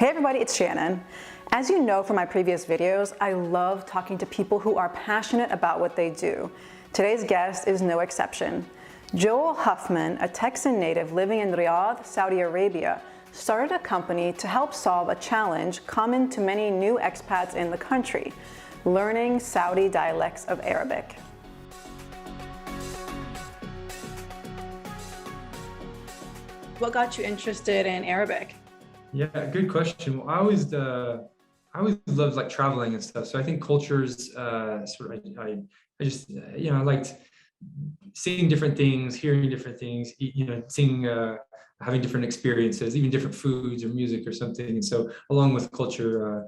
Hey everybody, it's Shannon. As you know from my previous videos, I love talking to people who are passionate about what they do. Today's guest is no exception. Joel Huffman, a Texan native living in Riyadh, Saudi Arabia, started a company to help solve a challenge common to many new expats in the country: learning Saudi dialects of Arabic. What got you interested in Arabic? Yeah, good question. Well, I always loved like traveling and stuff. So I think cultures, I just, I liked seeing different things, hearing different things, seeing, having different experiences, even different foods or music or something. And so along with culture,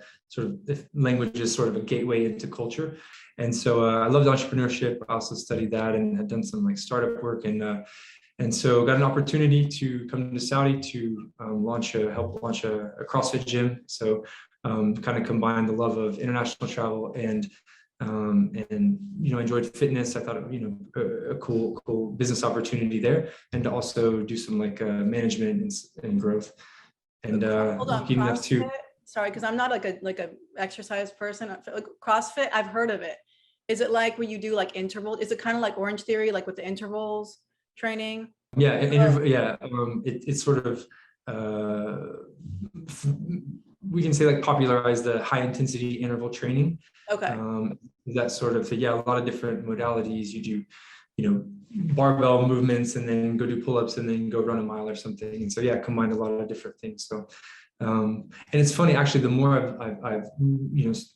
language is sort of a gateway into culture. And so I loved entrepreneurship. I also studied that and had done some like startup work and so got an opportunity to come to Saudi to help launch a CrossFit gym. So kind of combined the love of international travel and enjoyed fitness. I thought a cool business opportunity there, and to also do some like management and growth. And Hold on, lucky enough to. Sorry, because I'm not like a exercise person. Like CrossFit, I've heard of it. Is it like where you do like intervals? Is it kind of like Orange Theory, like with the intervals training? Yeah, it's sort of we can say like popularize the high intensity interval training. Okay. That sort of thing. Yeah, a lot of different modalities. You do, barbell movements and then go do pull-ups and then go run a mile or something. And so yeah, combined a lot of different things. So and it's funny actually, the more I've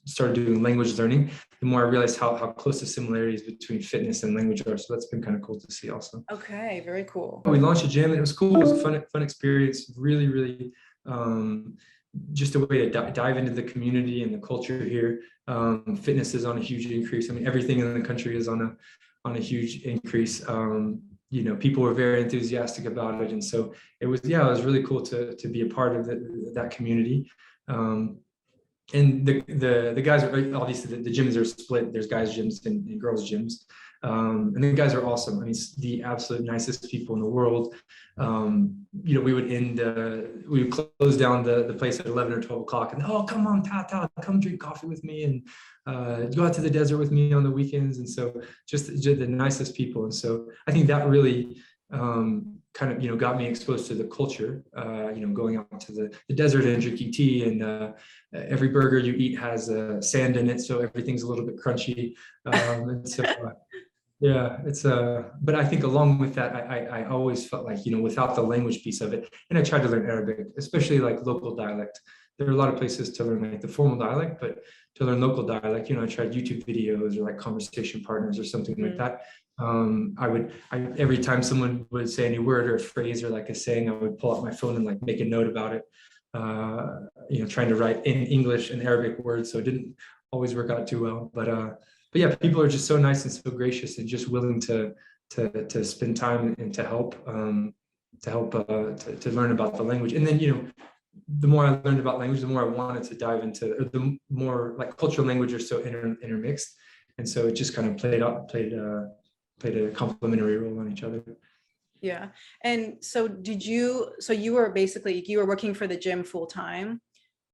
started doing language learning, the more I realized how close the similarities between fitness and language are. So that's been kind of cool to see also. Okay, very cool. We launched a gym and it was cool. It was a fun experience. Really just a way to dive into the community and the culture here. Fitness is on a huge increase. I mean, everything in the country is on a huge increase. People were very enthusiastic about it, and so it was really cool to be a part of that community. And the guys are obviously the gyms are split. There's guys gyms and girls gyms, and the guys are awesome. I mean, the absolute nicest people in the world. We would close down the place at 11 or 12 o'clock, and come on, Tata, come drink coffee with me, and go out to the desert with me on the weekends. And so just the nicest people. And so I think that really kind of got me exposed to the culture, going out to the desert and drinking tea, and every burger you eat has sand in it, so everything's a little bit crunchy. And so yeah, it's but I think along with that, I always felt like without the language piece of it, and I tried to learn Arabic, especially like local dialect. There are a lot of places to learn like the formal dialect, but to learn local dialect, I tried YouTube videos or like conversation partners or something like that. Every time someone would say any word or a phrase or like a saying, I would pull out my phone and like make a note about it. Trying to write in English and Arabic words, so it didn't always work out too well. But yeah, people are just so nice and so gracious and just willing to spend time and to help to learn about the language. And then the more I learned about language, the more I wanted to dive into, or the more like cultural language are so intermixed, and so it just kind of played a complementary role on each other. Yeah. And so you were working for the gym full time?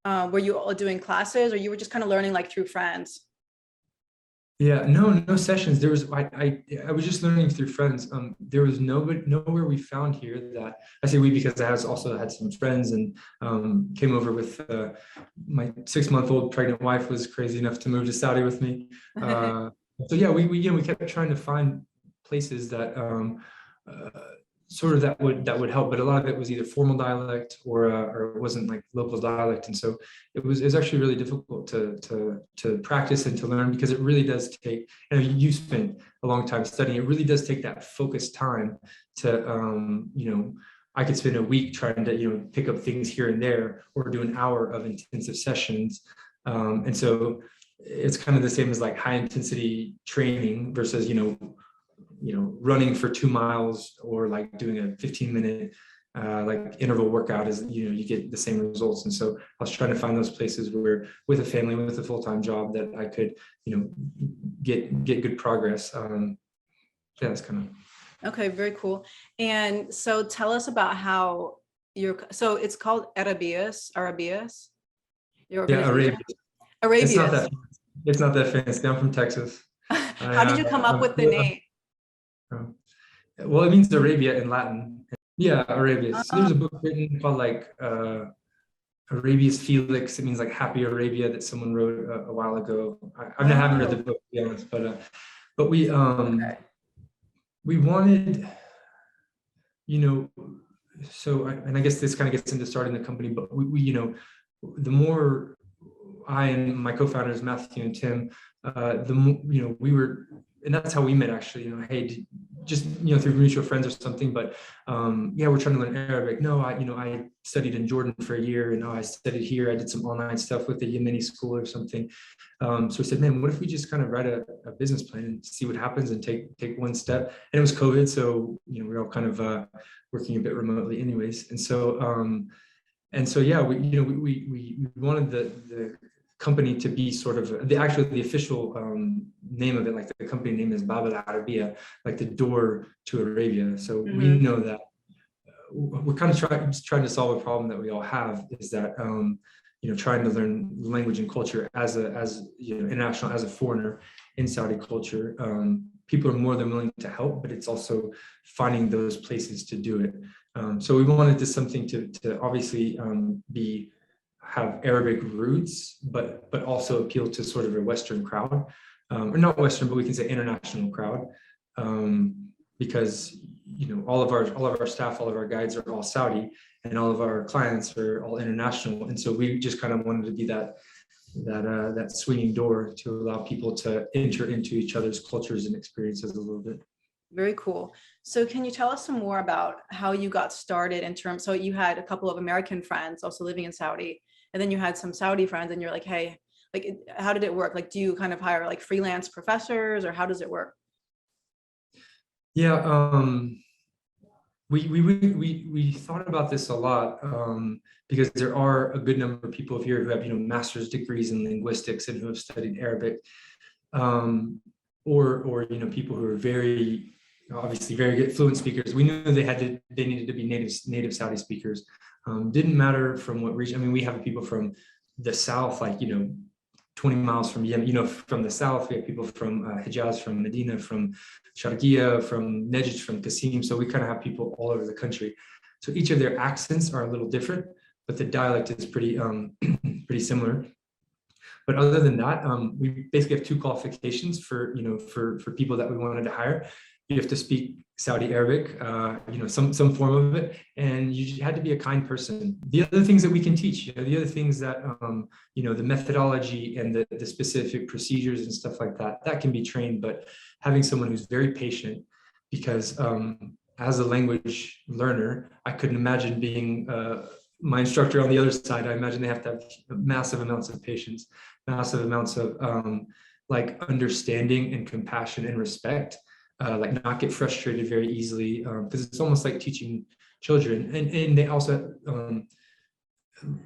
Were you all doing classes, or you were just kind of learning like through friends? Yeah, no sessions. There was I was just learning through friends. There was nowhere we found here that, I say we because I also had some friends and came over with my 6-month-old pregnant wife was crazy enough to move to Saudi with me. So yeah, we kept trying to find places that sort of that would help, but a lot of it was either formal dialect or it wasn't like local dialect, and so it was actually really difficult to practice and to learn, because it really does take, and you spent a long time studying, it really does take that focused time to I could spend a week trying to pick up things here and there, or do an hour of intensive sessions, and so it's kind of the same as like high intensity training versus running for 2 miles, or like doing a 15-minute like interval workout is, you get the same results. And so I was trying to find those places where, with a family, with a full-time job, that I could, get good progress. Yeah, that's kind of. Okay, very cool. And so tell us about how so it's called Arabius. Your Yeah, organization? Arabius. It's not Arabius. that. It's not that fancy. I'm from Texas. How did you come up with the name? Well, it means Arabia in Latin. Yeah, Arabius. So Oh, there's a book written called like Arabius Felix. It means like Happy Arabia that someone wrote a while ago. I haven't read the book, to be honest, but okay. we wanted, you know, so and I guess this kind of gets into starting the company, but we you know, the more I and my co-founders Matthew and Tim, the more, you know, we were, and that's how we met actually. You know, hey, just, you know, through mutual friends or something. But yeah, we're trying to learn Arabic. No, I studied in Jordan for a year, and I studied here. I did some online stuff with the Yemeni school or something. So we said, man, what if we just kind of write a business plan and see what happens and take one step? And it was COVID, so you know, we're all kind of working a bit remotely, anyways. And so yeah, we wanted the company to be sort of the official name of it, like the company name is AnisaAmrekeeya, like the door to Arabia. So we know that we're kind of trying to solve a problem that we all have, is that you know, trying to learn language and culture as you know, international, as a foreigner in Saudi culture. People are more than willing to help, but it's also finding those places to do it. So we wanted this something to obviously have Arabic roots, but also appeal to sort of a Western crowd, or not Western, but we can say international crowd, because you know, all of our staff, all of our guides are all Saudi, and all of our clients are all international, and so we just kind of wanted to be that swinging door to allow people to enter into each other's cultures and experiences a little bit. Very cool. So can you tell us some more about how you got started in terms, so you had a couple of American friends also living in Saudi, and then you had some Saudi friends, and you're like, hey, like, how did it work? Like, do you kind of hire like freelance professors, or how does it work? Yeah, we thought about this a lot, because there are a good number of people here who have, you know, master's degrees in linguistics and who have studied Arabic, or you know, people who are very, obviously very good fluent speakers. We knew they needed to be native Saudi speakers. Didn't matter from what region. I mean, we have people from the south, like, you know, 20 miles from Yemen, you know, from the south. We have people from Hijazi, from Medina, from Sharqiya, from Najd, from Qasim. So we kind of have people all over the country. So each of their accents are a little different, but the dialect is pretty pretty similar. But other than that, we basically have two qualifications for, you know, for people that we wanted to hire. You have to speak Saudi Arabic, you know, some form of it, and you had to be a kind person. The other things that we can teach, you know, the other things that, you know, the methodology and the specific procedures and stuff like that, that can be trained. But having someone who's very patient, because as a language learner, I couldn't imagine being my instructor on the other side. I imagine they have to have massive amounts of patience, massive amounts of like understanding and compassion and respect. Like not get frustrated very easily, because it's almost like teaching children, and they also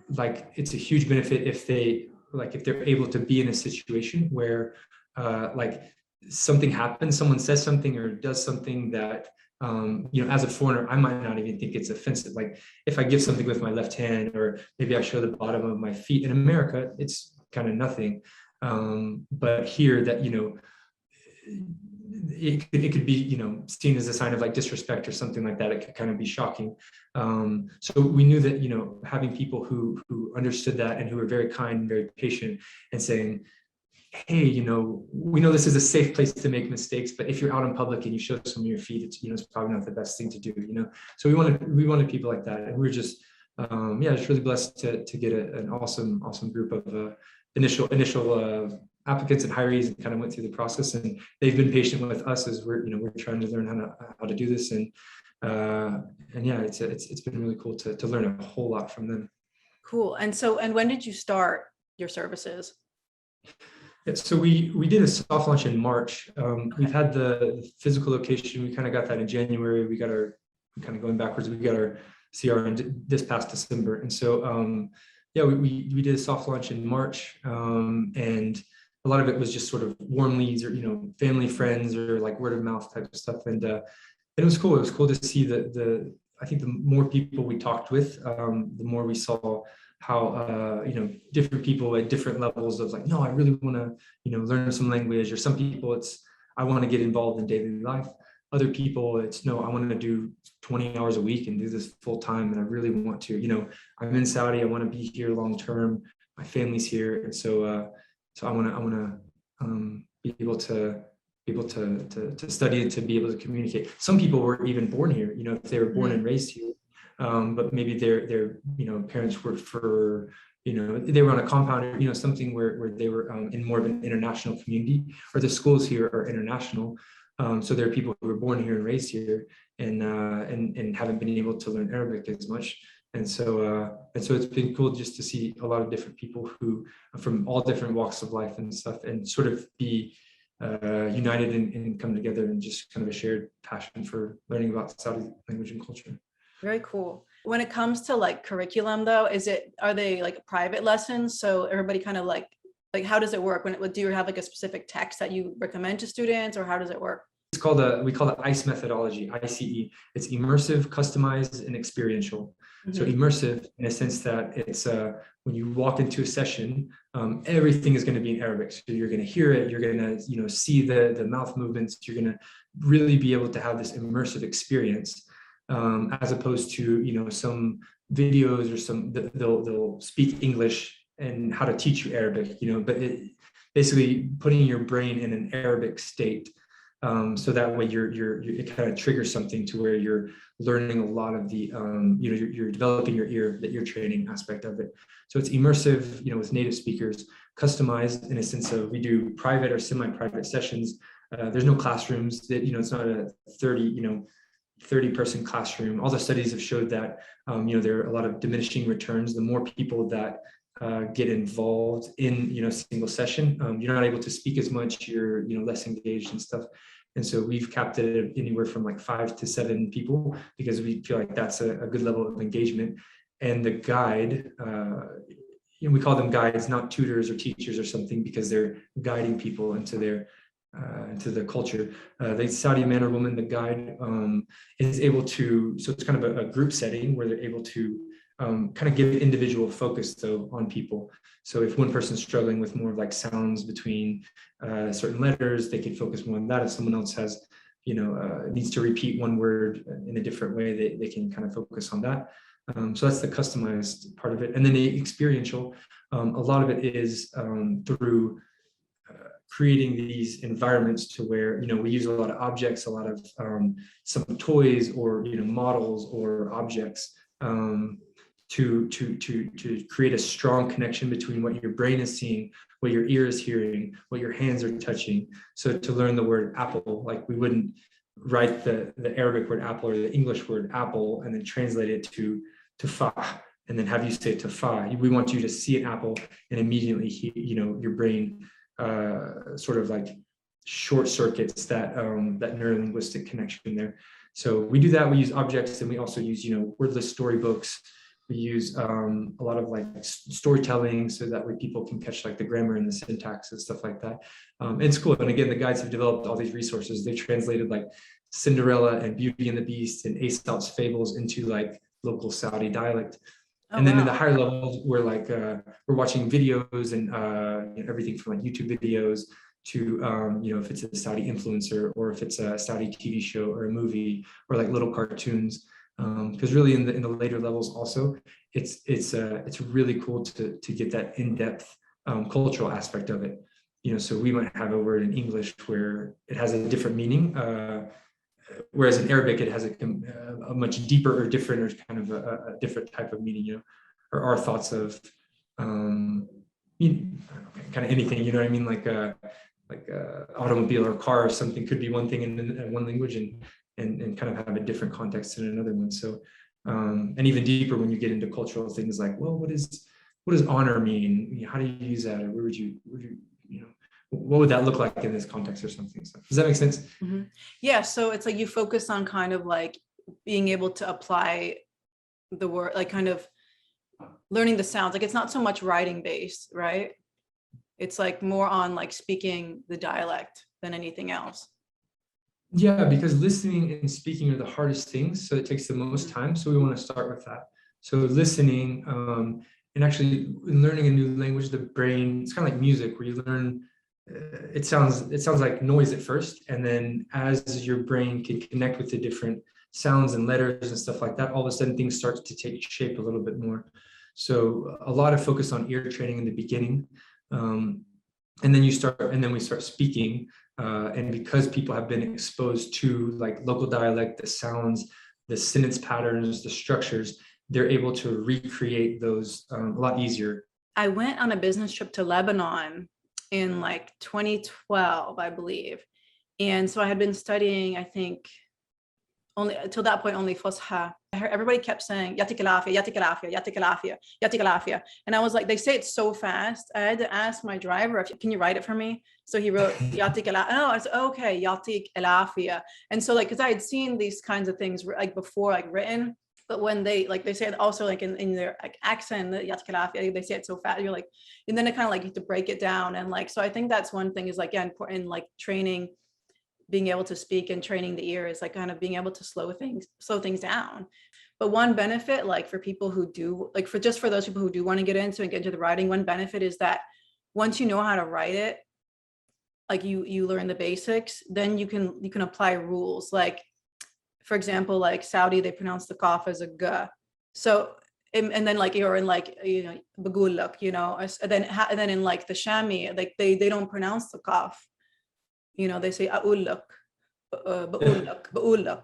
like, it's a huge benefit if they're able to be in a situation where like something happens, someone says something or does something that you know, as a foreigner, I might not even think it's offensive. Like if I give something with my left hand, or maybe I show the bottom of my feet. In America, it's kind of nothing, but here, that, you know, it could be, you know, seen as a sign of like disrespect or something like that. It could kind of be shocking. So we knew that, you know, having people who understood that and who were very kind and very patient, and saying, hey, you know, we know this is a safe place to make mistakes, but if you're out in public and you show some of your feet, it's, you know, it's probably not the best thing to do, you know. So we wanted people like that, and we were just yeah, just really blessed to get an awesome group of initial applicants and hirees, and kind of went through the process, and they've been patient with us as we're trying to learn how to do this, and yeah, it's been really cool to learn a whole lot from them. Cool. And when did you start your services? Yeah, so we did a soft launch in March. We've had the physical location. We kind of got that in January. We kind of going backwards. We got our CRM this past December, and so yeah, we did a soft launch in March, and a lot of it was just sort of warm leads, or, you know, family, friends, or like word of mouth type of stuff, and it was cool. It was cool to see I think the more people we talked with, the more we saw different people at different levels of like, no, I really want to, learn some language. Or some people it's, I want to get involved in daily life. Other people it's, no, I want to do 20 hours a week and do this full time. And I really want to, I'm in Saudi, I want to be here long term. My family's here. And so I want to be able to study and to be able to communicate. Some people were even born here, if they were born and raised here. But maybe their parents were they were on a compound, something where they were in more of an international community, or the schools here are international. So there are people who were born here and raised here and haven't been able to learn Arabic as much. And so it's been cool just to see a lot of different people who from all different walks of life and stuff, and sort of be united and come together and just kind of a shared passion for learning about Saudi language and culture. Very cool. When it comes to like curriculum though, are they like private lessons? So everybody kind of like how does it work? Do you have like a specific text that you recommend to students, or how does it work? We call it ICE methodology, ICE. It's immersive, customized, and experiential. So immersive in a sense that it's when you walk into a session, everything is going to be in Arabic. So you're going to hear it, you're going to see the mouth movements, you're going to really be able to have this immersive experience. As opposed to some videos or they'll speak English and how to teach you Arabic, but basically putting your brain in an Arabic state, so that way it kind of triggers something to where you're learning a lot of the you're developing your ear training aspect of it. So it's immersive, with native speakers, customized in a sense of we do private or semi-private sessions. There's no classrooms. That it's not a 30-person classroom. All the studies have showed that there are a lot of diminishing returns. The more people that get involved in a single session, you're not able to speak as much. You're less engaged and stuff. And so we've capped it at anywhere from like 5 to 7 people because we feel like that's a good level of engagement. And the guide, we call them guides, not tutors or teachers or something, because they're guiding people into the culture. The Saudi man or woman, the guide, is able to, so it's kind of a group setting where they're able to kind of give individual focus though on people. So if one person's struggling with more of like sounds between certain letters, they can focus more on that. If someone else has, needs to repeat one word in a different way, they can kind of focus on that. So that's the customized part of it. And then the experiential, a lot of it is through creating these environments to where we use a lot of objects, a lot of some toys or models or objects to create a strong connection between what your brain is seeing, what your ear is hearing, what your hands are touching. So to learn the word apple, like we wouldn't write the Arabic word apple or the English word apple and then translate it to tufah and then have you say tufah. We want you to see an apple and immediately your brain sort of like short circuits that neurolinguistic connection there. So we do that. We use objects, and we also use wordless storybooks. We use a lot of like storytelling, so that way people can catch like the grammar and the syntax and stuff like that. And it's cool. And again, the guides have developed all these resources. They translated like Cinderella and Beauty and the Beast and Aesop's fables into like local Saudi dialect. And then in the higher levels, we're like we're watching videos and everything from like YouTube videos to if it's a Saudi influencer or if it's a Saudi TV show or a movie or like little cartoons. Because really in the later levels also, it's really cool to get that in-depth cultural aspect of it. So we might have a word in English where it has a different meaning, whereas in Arabic it has a much deeper or different or kind of a different type of meaning. Or our thoughts of kind of anything. You know what I mean? Like automobile or car or something could be one thing in one language and kind of have a different context in another one. So, and even deeper when you get into cultural things like, well, what does honor mean? How do you use that? Or where would you what would that look like in this context or something? So, does that make sense? Mm-hmm. Yeah. So it's like you focus on kind of like being able to apply the word, like kind of learning the sounds. Like it's not so much writing based, right? It's like more on like speaking the dialect than anything else. Yeah, because listening and speaking are the hardest things, so it takes the most time. So we want to start with that. So listening and actually in learning a new language, the brain, it's kind of like music where you learn, it sounds like noise at first, and then as your brain can connect with the different sounds and letters and stuff like that, all of a sudden things start to take shape a little bit more. So a lot of focus on ear training in the beginning, and then we start speaking, and because people have been exposed to like local dialect, the sounds, the sentence patterns, the structures, they're able to recreate those a lot easier. I went on a business trip to Lebanon in like 2012, I believe. And so I had been studying, I think, only until that point, only Fusha. I heard everybody kept saying, Yatik al-afia, Yatik al-afia, Yatik al-afia, Yatik al-afia. And I was like, they say it so fast. I had to ask my driver, can you write it for me? So he wrote Yatik al-afia. Oh, I said, okay, Yatik al-afia. And so like, because I had seen these kinds of things like before, like written, but when they say it also like in their like accent, Yatik al-afia, they say it so fast. You're like, and then it kind of like you have to break it down. And like, so I think that's one thing is like, yeah, important, like training, being able to speak and training the ear is like kind of being able to slow things down. But one benefit, like for people who do, like for those people who do want to get into the writing, one benefit is that once you know how to write it, like you learn the basics, then you can apply rules. Like, for example, like Saudi, they pronounce the qaf as a g. So, and then like you're in like, you know, bagulak, you know, and then in like the Shami, like they don't pronounce the qaf. You know, they say "aulak," "ba'ulak."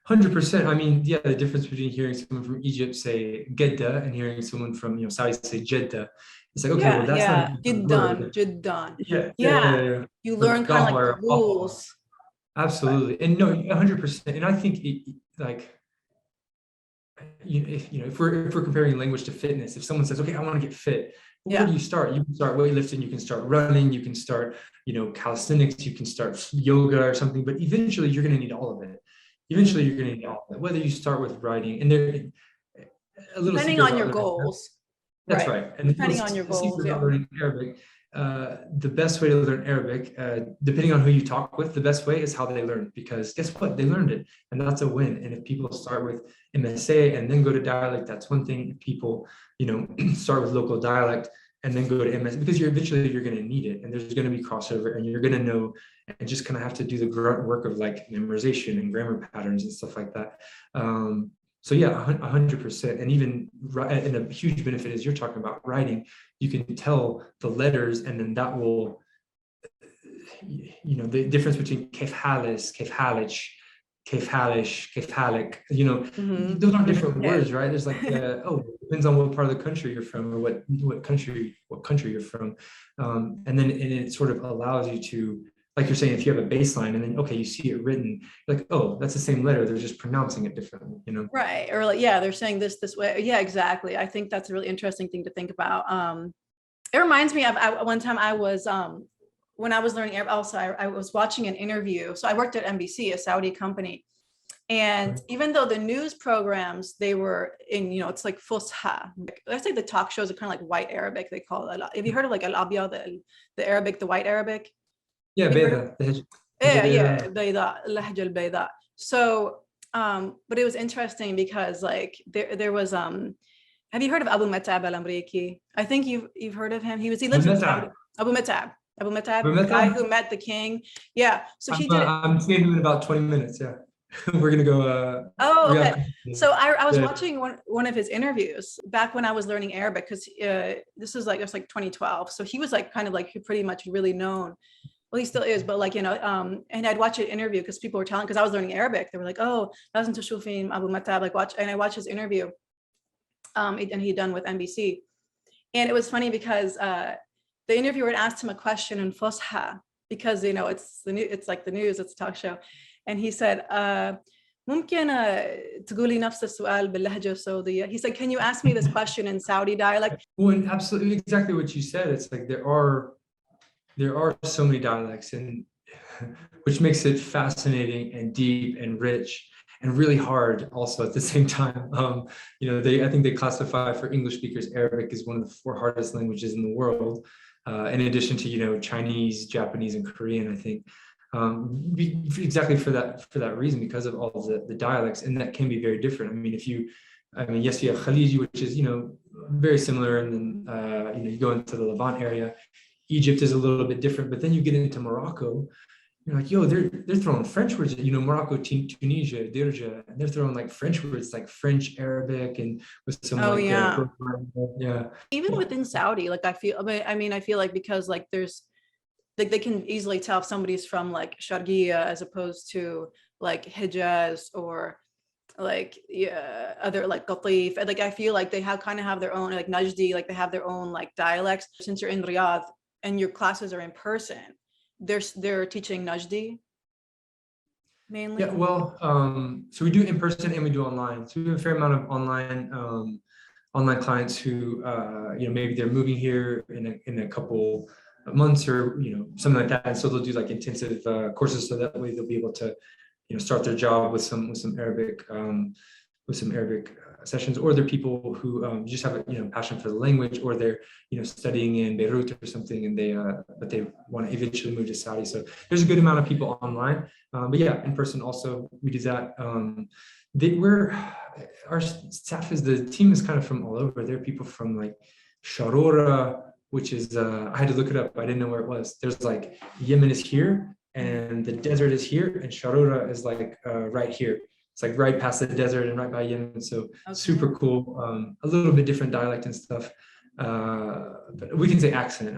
100%. I mean, yeah, the difference between hearing someone from Egypt say "gedda" and hearing someone from Saudi say "jedda," it's like, okay, well, that's not jiddan, jiddan. Yeah. You learn kind of like the rules. Absolutely, and no, 100%. And I think if we're comparing language to fitness, if someone says, okay, I want to get fit, where do you start? You can start weightlifting, you can start running, you can start, calisthenics, you can start yoga or something, but eventually you're going to need all of it. Eventually you're going to need all of it, whether you start with writing, and they're a little depending on your goals. That's right. And depending on your goals, learning Arabic, the best way to learn Arabic, depending on who you talk with, the best way is how they learn, because guess what? They learned it, and that's a win. And if people start with MSA and then go to dialect, that's one thing. If people, start with local dialect and then go to MS, because eventually you're going to need it, and there's going to be crossover, and you're going to know, and just kind of have to do the grunt work of like memorization and grammar patterns and stuff like that. So yeah, 100%. And even, and a huge benefit is you're talking about writing, you can tell the letters, and then that will, the difference between kef halis, kef halich, kef halish, kef halik, those aren't different words, right? There's like, depends on what part of the country you're from, or what country you're from. And it sort of allows you to, like you're saying, if you have a baseline and then, okay, you see it written, like, oh, that's the same letter, they're just pronouncing it differently, Right. Or like, yeah, they're saying this way. Yeah, exactly. I think that's a really interesting thing to think about. It reminds me of one time I was, when I was learning Arabic, also, I was watching an interview. So I worked at NBC, a Saudi company. And even though the news programs, they were in, it's like Fusha. Let's say the talk shows are kind of like white Arabic, they call it. Have you heard of like Al-Abya, the Arabic, the white Arabic? Yeah, Bayda. Bayda, Lahja al-Bayda. So, but it was interesting because like there was, have you heard of AnisaAmrekeeya? I think you've heard of him. He lives in Saudi. Abu Matab, the guy who met the king. Yeah. So he did it. I'm seeing him in about 20 minutes. Yeah. We're gonna go. Oh, okay. So I was watching one of his interviews back when I was learning Arabic, because this was like 2012. So he was like kind of like pretty much really known. Well, he still is, but like, and I'd watch an interview because people were telling, because I was learning Arabic. They were like, oh, listen to Shufin Abu Matab, like watch, and I watched his interview, and he'd done with NBC. And it was funny because the interviewer had asked him a question in Fusha, because it's like the news, it's a talk show. And he said, ممكن تقولي نفس السؤال باللهجة السعودية? He said, can you ask me this question in Saudi dialect? Well, absolutely, exactly what you said. It's like there are so many dialects, and which makes it fascinating and deep and rich and really hard also at the same time. I think they classify for English speakers Arabic as one of the 4 hardest languages in the world, in addition to Chinese, Japanese, and Korean, I think. Exactly for that reason, because of all the dialects, and that can be very different. Yes, you have Khaliji, which is very similar. And then, you go into the Levant area. Egypt is a little bit different, but then you get into Morocco. You're like, yo, they're throwing French words. Morocco, Tunisia, Dirja, and they're throwing like French words, like French, Arabic, and with some yeah. Even within Saudi, like I feel like because like there's like they can easily tell if somebody's from like Sharqiya as opposed to like Hijaz or like other like Qatif. Like I feel like they kind of have their own like Najdi, like they have their own like dialects. Since you're in Riyadh and your classes are in person, they're teaching Najdi mainly. Yeah, well, so we do in person and we do online. So we have a fair amount of online clients who maybe they're moving here in a couple of months or something like that. And so they'll do like intensive courses, so that way they'll be able to start their job with some Arabic sessions. Or they're people who just have a passion for the language, or they're studying in Beirut or something, and but they want to eventually move to Saudi. So there's a good amount of people online, but yeah, in person also we do that. Our staff the team is kind of from all over. There are people from like Sharora, which is I had to look it up. I didn't know where it was. There's like Yemen is here, and the desert is here, and Sharora is like right here. It's like right past the desert and right by Yemen. So super cool. A little bit different dialect and stuff. But we can say accent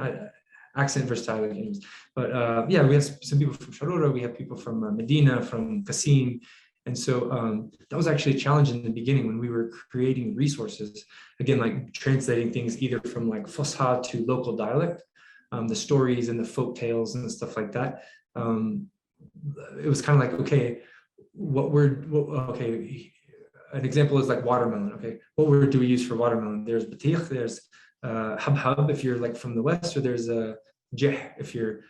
versus dialect. But yeah, we have some people from Sharora. We have people from Medina, from Qasim. And so that was actually a challenge in the beginning when we were creating resources. Again, like translating things either from like Fusha to local dialect, the stories and the folk tales and stuff like that. It was kind of like, okay, an example is like watermelon. Okay, what word do we use for watermelon? There's batikh, there's habhab if you're like from the west, or there's a jeh if you're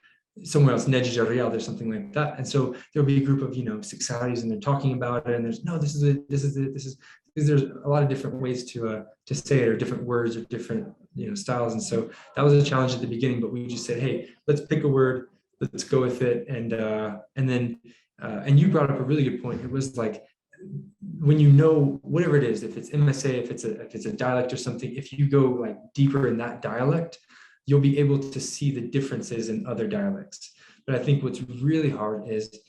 somewhere else, Nejd or Riyadh or something like that. And so there'll be a group of 6 Saudis and they're talking about it, and there's there's a lot of different ways to say it, or different words or different styles. And so that was a challenge at the beginning, but we just said, hey, let's pick a word, let's go with it. And then and you brought up a really good point. It was like, when whatever it is, if it's MSA, if it's a dialect or something, if you go like deeper in that dialect, you'll be able to see the differences in other dialects. But I think what's really hard is,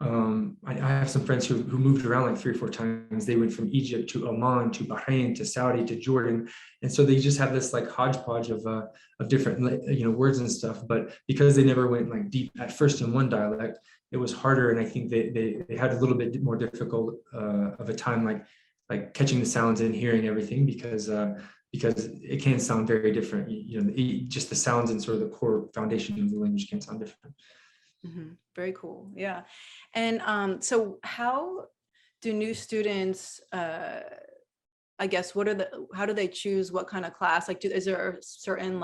I have some friends who moved around like 3 or 4 times. They went from Egypt to Oman to Bahrain to Saudi to Jordan, and so they just have this like hodgepodge of different words and stuff. But because they never went like deep at first in one dialect, it was harder, and I think they had a little bit more difficult of a time like catching the sounds and hearing everything, because it can sound very different. Just the sounds and sort of the core foundation of the language can sound different. Mm-hmm. Very cool. Yeah. And so how do new students, I guess, how do they choose what kind of class? Like, is there a certain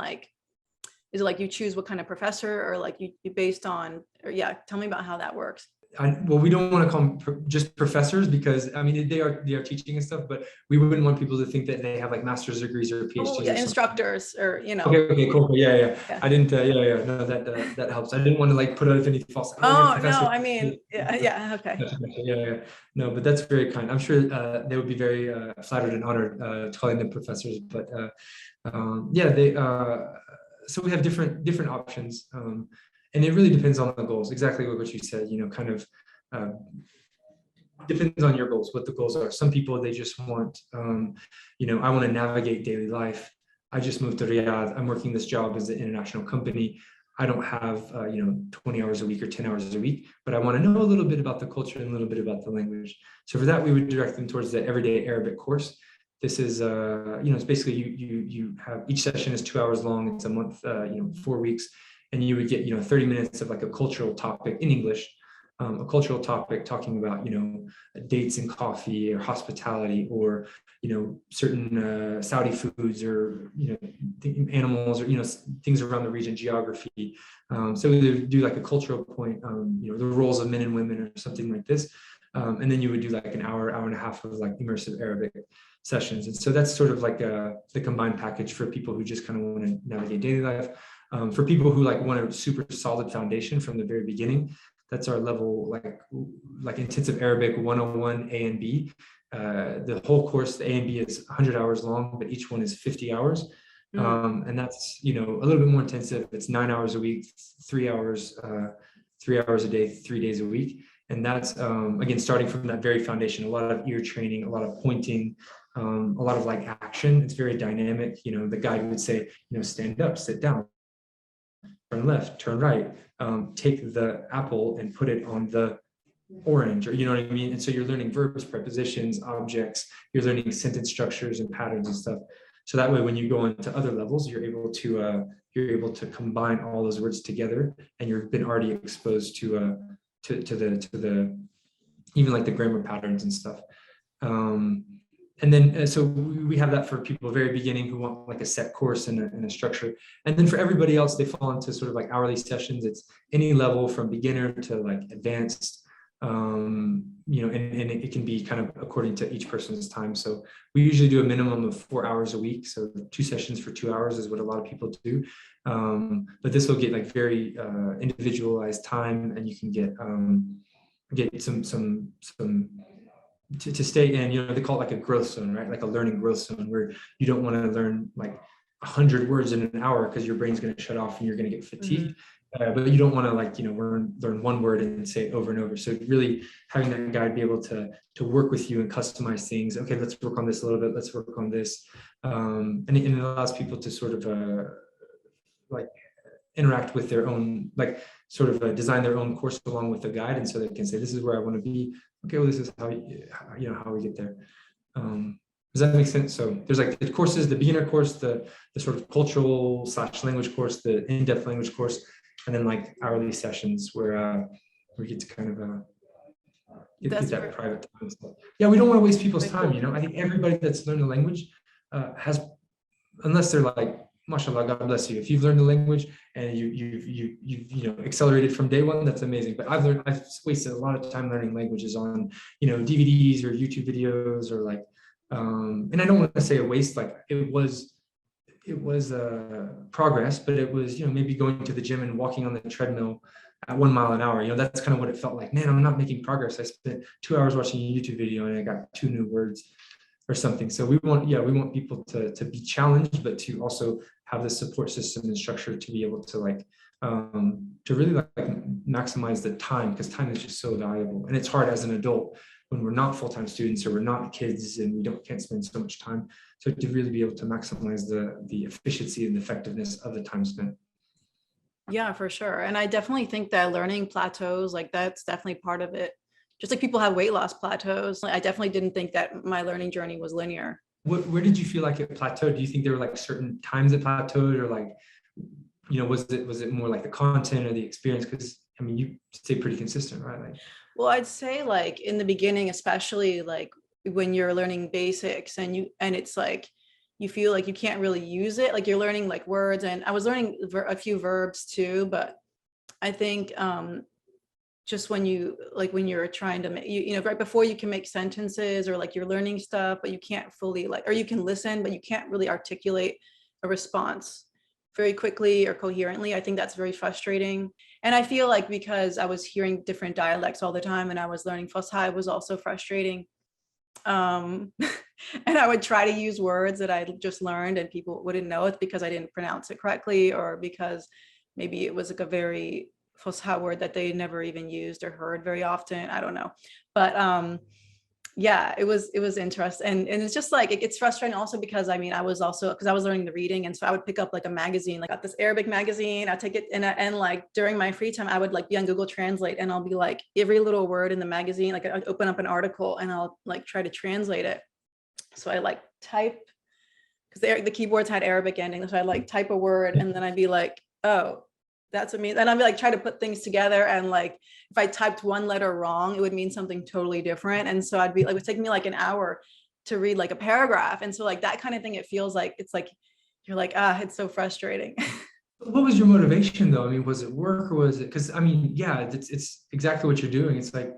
is it like you choose what kind of professor, or like you based on, or yeah, tell me about how that works. Well, we don't want to call them just professors, because I mean they are teaching and stuff, but we wouldn't want people to think that they have like master's degrees or PhDs. Oh, yeah, instructors, or Okay, cool. Yeah. I didn't. No, that helps. I didn't want to like put out any false. Oh no, I mean, yeah. Okay. Yeah. No, but that's very kind. I'm sure they would be very flattered and honored calling them professors. But so we have different options. And it really depends on the goals, exactly what you said, kind of depends on your goals, what the goals are. Some people, they just want, I want to navigate daily life. I just moved to Riyadh. I'm working this job as an international company. I don't have, 20 hours a week or 10 hours a week, but I want to know a little bit about the culture and a little bit about the language. So for that, we would direct them towards the Everyday Arabic course. This is, it's basically you have, each session is 2 hours long. It's a month, 4 weeks. And you would get 30 minutes of like a cultural topic in English, a cultural topic talking about dates and coffee, or hospitality, or certain Saudi foods, or animals, or things around the region, geography. So we would do like a cultural point, the roles of men and women, or something like this, and then you would do like an hour and a half of like immersive Arabic sessions. And so that's sort of like the combined package for people who just kind of want to navigate daily life. For people who like want a super solid foundation from the very beginning, That's our level, like intensive Arabic 101 A and B. The whole course, the A and B, is 100 hours long, but each one is 50 hours. And that's, a little bit more intensive. It's 9 hours a week, 3 hours, 3 hours a day, 3 days a week. And that's, again, starting from that very foundation, a lot of ear training, a lot of pointing, a lot of like action. It's very dynamic. The guide would say, stand up, sit down, turn left, turn right, take the apple and put it on the orange, or you know what I mean? And so you're learning verbs, prepositions, objects, you're learning sentence structures and patterns and stuff. So that way, when you go into other levels, you're able to combine all those words together, and you've been already exposed to the even like the grammar patterns and stuff. And then so we have that for people very beginning who want like a set course and a structure. And then for everybody else, they fall into sort of like hourly sessions. It's any level from beginner to like advanced. And it can be kind of according to each person's time. So we usually do a minimum of 4 hours a week. So 2 sessions for 2 hours is what a lot of people do. But this will get like very individualized time, and you can get some to stay in, they call it like a growth zone, right? Like a learning growth zone, where you don't want to learn like 100 words in an hour because your brain's going to shut off and you're going to get fatigued. But you don't want to learn one word and say it over and over. So really having that guide be able to work with you and customize things. Okay, let's work on this a little bit. Let's work on this. And it allows people to sort of interact with their own, design their own course along with the guide. And so they can say, this is where I want to be. Okay, well, this is how we get there. Does that make sense? So there's like the courses, the beginner course, the sort of cultural / language course, the in-depth language course, and then like hourly sessions where we get to kind of get that private time. So, yeah, we don't want to waste people's time. I think everybody that's learned a language has, unless they're like, mashallah, God bless you. If you've learned the language and you've accelerated from day one, that's amazing. But I've wasted a lot of time learning languages on, DVDs or YouTube videos, or like, and I don't want to say a waste, like it was progress, but it was, maybe going to the gym and walking on the treadmill at 1 mile an hour. That's kind of what it felt like. Man, I'm not making progress. I spent 2 hours watching a YouTube video and I got 2 new words or something. So we want people to be challenged, but to also have the support system and structure to be able to to really maximize the time, because time is just so valuable. And it's hard as an adult when we're not full-time students or we're not kids and we can't spend so much time. So to really be able to maximize the efficiency and effectiveness of the time spent. Yeah, for sure. And I definitely think that learning plateaus, like that's definitely part of it. Just like people have weight loss plateaus. I definitely didn't think that my learning journey was linear. Where did you feel like it plateaued? Do you think there were like certain times it plateaued, or like, was it more like the content or the experience? Because I mean, you stay pretty consistent, right? Like, well, I'd say like in the beginning, especially like when you're learning basics and it's like you feel like you can't really use it, like you're learning like words, and I was learning a few verbs too, but I think just when you're trying to make, right before you can make sentences, or like you're learning stuff, but you can't fully or you can listen, but you can't really articulate a response very quickly or coherently. I think that's very frustrating. And I feel like because I was hearing different dialects all the time and I was learning Fusha, it was also frustrating. And I would try to use words that I just learned and people wouldn't know it because I didn't pronounce it correctly, or because maybe it was like a very Fusha word that they never even used or heard very often. I don't know. But yeah, it was interesting. And it's just like, it gets frustrating also because I was learning the reading. And so I would pick up like a magazine, like got this Arabic magazine, I take it and like during my free time, I would like be on Google Translate and I'll be like every little word in the magazine, like I'd open up an article and I'll like try to translate it. So I like type, because the keyboards had Arabic endings. So I'd like type a word and then I'd be like, oh, that's what I mean. And I'd be like, try to put things together. And like, if I typed one letter wrong, it would mean something totally different. And so I'd be like, it would take me like an hour to read like a paragraph. And so like that kind of thing, it feels like, it's like, you're like, it's so frustrating. What was your motivation though? I mean, was it work or was it, because I mean, yeah, it's exactly what you're doing. It's like,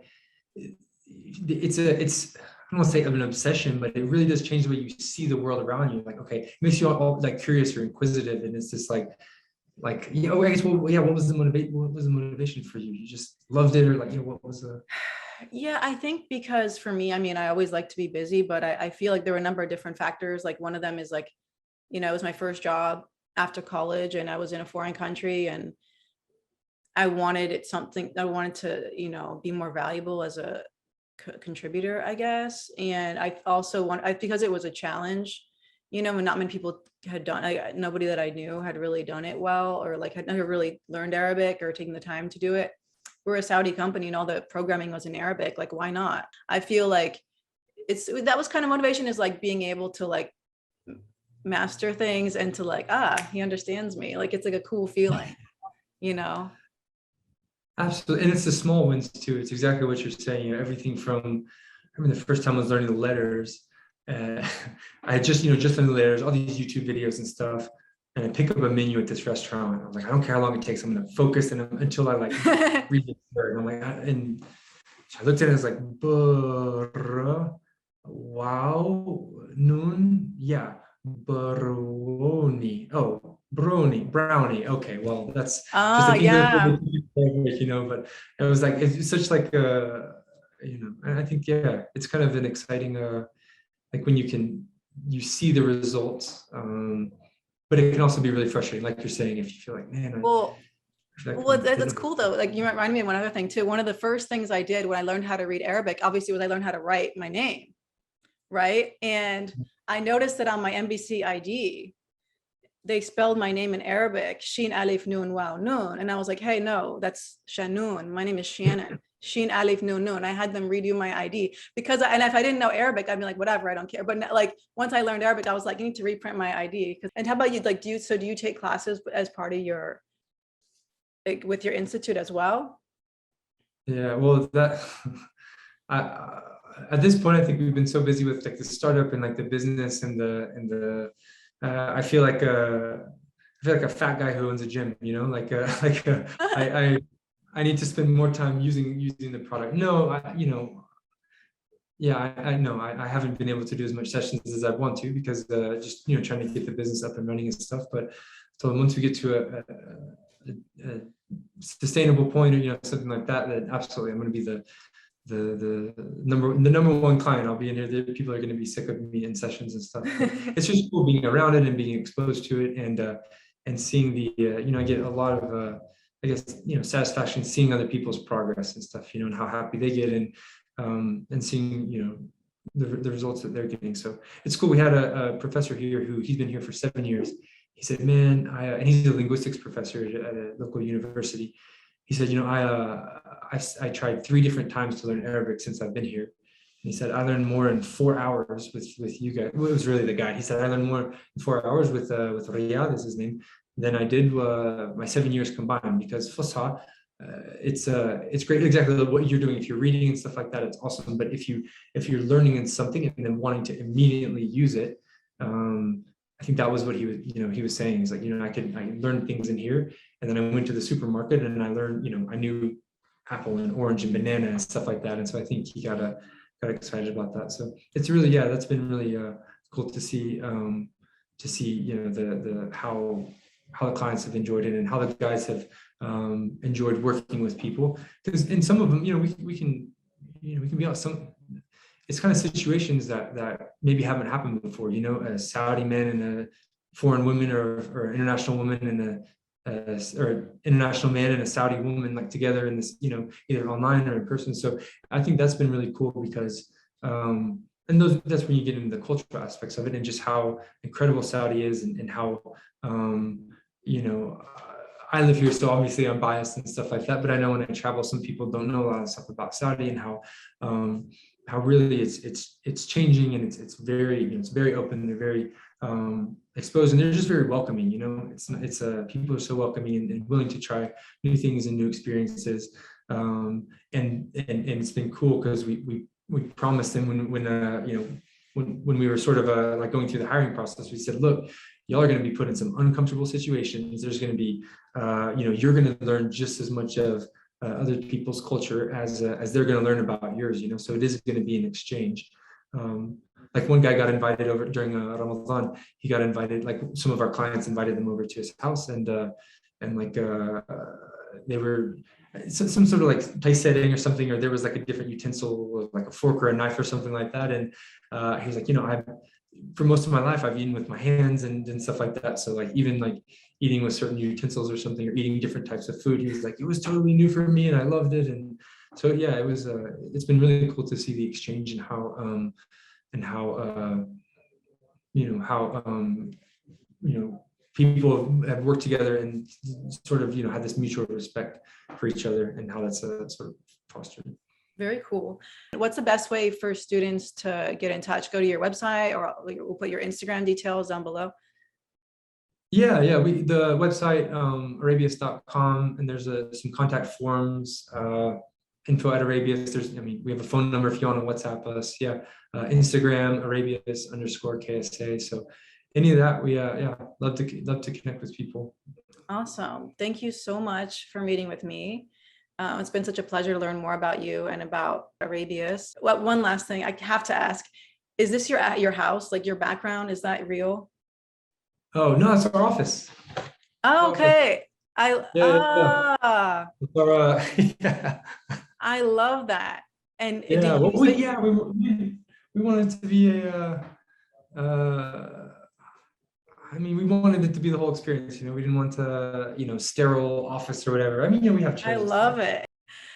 it's I don't want to say an obsession, but it really does change the way you see the world around you. Like, okay, it makes you all like curious or inquisitive. And it's just like, like, you know, I guess, well, yeah, what was the motivation for you? You just loved it, or like, you know, what was the? Yeah, I think because for me, I mean, I always like to be busy, but I feel like there were a number of different factors. Like one of them is like, you know, it was my first job after college and I was in a foreign country and I wanted to, you know, be more valuable as a contributor, I guess. And I also because it was a challenge, you know, and not many people had done, nobody that I knew had really done it well, or like had never really learned Arabic or taken the time to do it. We're a Saudi company and all the programming was in Arabic. Like, why not? I feel like that was kind of motivation, is like being able to like master things and to like, he understands me. Like, it's like a cool feeling, you know? Absolutely, and it's the small wins too. It's exactly what you're saying. You know, everything from, I remember the first time I was learning the letters, I had just learned the letters, all these YouTube videos and stuff, and I pick up a menu at this restaurant. I was like, I don't care how long it takes. I'm gonna focus until I like read the word. And I'm like, and so I looked at it. I was like, wow, noon, yeah, brownie. Oh, brownie. Okay, well, that's just Oh, an English yeah. word, you know. But it was like, it's such like you know, and I think, yeah, it's kind of an exciting like when you see the results, but it can also be really frustrating, like you're saying, if you feel like, man, Well, I feel like well, I'm that's cool though. Like, you reminded me of one other thing too. One of the first things I did when I learned how to read Arabic, obviously, was I learned how to write my name, right? And I noticed that on my NBC ID, they spelled my name in Arabic, Sheen Alif Noon Wow Noon. And I was like, hey, no, that's Shanoon. My name is Shannon. Sheen Alif Noon Noon. I had them redo my ID because, and if I didn't know Arabic, I'd be like, whatever, I don't care. But like, once I learned Arabic, I was like, you need to reprint my ID. And how about you? Like, do you take classes as part of your, like, with your institute as well? Yeah, well, that at this point, I think we've been so busy with like the startup and like the business and the I feel like a fat guy who owns a gym, you know, like I need to spend more time using the product. No, you know, yeah, I know I haven't been able to do as much sessions as I want to, because just, you know, trying to get the business up and running and stuff. But so once we get to a sustainable point, or, you know, something like that, then absolutely I'm going to be the number one client. I'll be in here. The people are going to be sick of me in sessions and stuff. But it's just cool being around it and being exposed to it, and seeing the you know, I get a lot of I guess, you know, satisfaction seeing other people's progress and stuff, you know, and how happy they get, and seeing, you know, the results that they're getting. So it's cool. We had a professor here who he's been here for 7 years. He said, man, and he's a linguistics professor at a local university. He said, you know, I tried 3 different times to learn Arabic since I've been here. And he said, I learned more in 4 hours with you guys. Well, it was really the guy. He said, I learned more in 4 hours with Riyadh, is his name, than I did my 7 years combined. Because Fusha, it's great, exactly what you're doing. If you're reading and stuff like that, it's awesome. But if you're learning in something and then wanting to immediately use it, I think that was what he was saying. He's like, you know, I learned things in here, and then I went to the supermarket and I learned, you know, I knew apple and orange and banana and stuff like that. And so I think he got excited about that. So it's really, yeah, that's been really cool to see, you know, the how the clients have enjoyed it, and how the guys have enjoyed working with people. Because in some of them, you know, we can be on some, it's kind of situations that maybe haven't happened before, you know, a Saudi man and a foreign woman, or international woman and or international man and a Saudi woman, like together in this, you know, either online or in person. So I think that's been really cool, because and that's when you get into the cultural aspects of it, and just how incredible Saudi is, and how you know, I live here, so obviously I'm biased and stuff like that. But I know when I travel, some people don't know a lot of stuff about Saudi, and how really it's changing, and it's very, you know, it's very open. They're very exposed, and they're just very welcoming. You know, it's people are so welcoming, and willing to try new things and new experiences. And it's been cool, because we promised them when you know, when we were sort of like going through the hiring process, we said, look, y'all are going to be put in some uncomfortable situations. There's going to be you know, you're going to learn just as much of other people's culture as they're going to learn about yours, you know. So it is going to be an exchange. Like one guy got invited over during Ramadan. He got invited, like some of our clients invited them over to his house, and and like they were some sort of like place setting or something, or there was like a different utensil, like a fork or a knife or something like that. And he was like, for most of my life, I've eaten with my hands and stuff like that. So like even like eating with certain utensils or something, or eating different types of food, he was like, it was totally new for me and I loved it. And so yeah, it was it's been really cool to see the exchange and how people have worked together and sort of had this mutual respect for each other, and how that's sort of fostered. Very cool. What's the best way for students to get in touch? Go to your website, or we'll put your Instagram details down below. Yeah, the website, Arabius.com, and there's some contact forms, info@Arabius. We have a phone number if you want to WhatsApp us. Yeah, Instagram, Arabius_KSA. So any of that, we love to connect with people. Awesome. Thank you so much for meeting with me. It's been such a pleasure to learn more about you and about Arabius. Well, one last thing I have to ask: is this your house? Like your background, is that real? Oh no, it's our office. Oh, okay. Yeah. It's our, yeah. I love that. And Yeah. Well, we wanted it to be we wanted it to be the whole experience. We didn't want to, sterile office or whatever. We have chairs. I love it.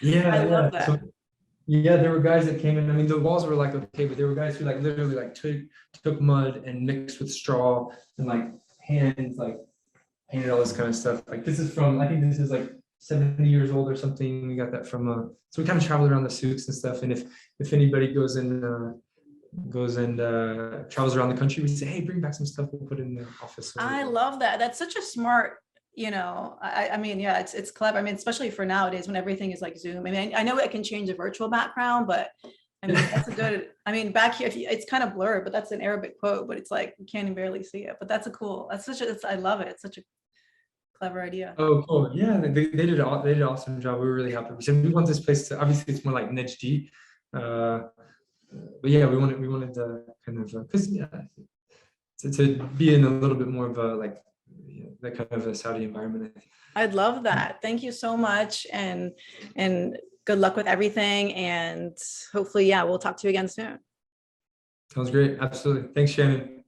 Yeah. I love that. So, yeah, there were guys that came in. The walls were like okay, but there were guys who like literally like took mud and mixed with straw and like hands like painted all this kind of stuff. Like this is from, I think this is like 70 years old or something. We got that from so we kind of traveled around the souks and stuff. And if anybody goes and travels around the country, we say, hey, bring back some stuff, we'll put it in the office. I love that. That's such a smart, yeah, it's clever. Especially for nowadays when everything is like Zoom. I know it can change a virtual background, but that's a good, back here, it's kind of blurred, but that's an Arabic quote, but it's like, you can't even barely see it, but that's I love it. It's such a clever idea. Oh, cool. Yeah, they did an awesome job. We were really happy. We said we want this place to, obviously it's more like Nejd, but yeah, we wanted to kind of, because to be in a little bit more of a like that kind of a Saudi environment. I'd love that. Thank you so much, and good luck with everything, and hopefully, we'll talk to you again soon. Sounds great. Absolutely. Thanks, Shannon.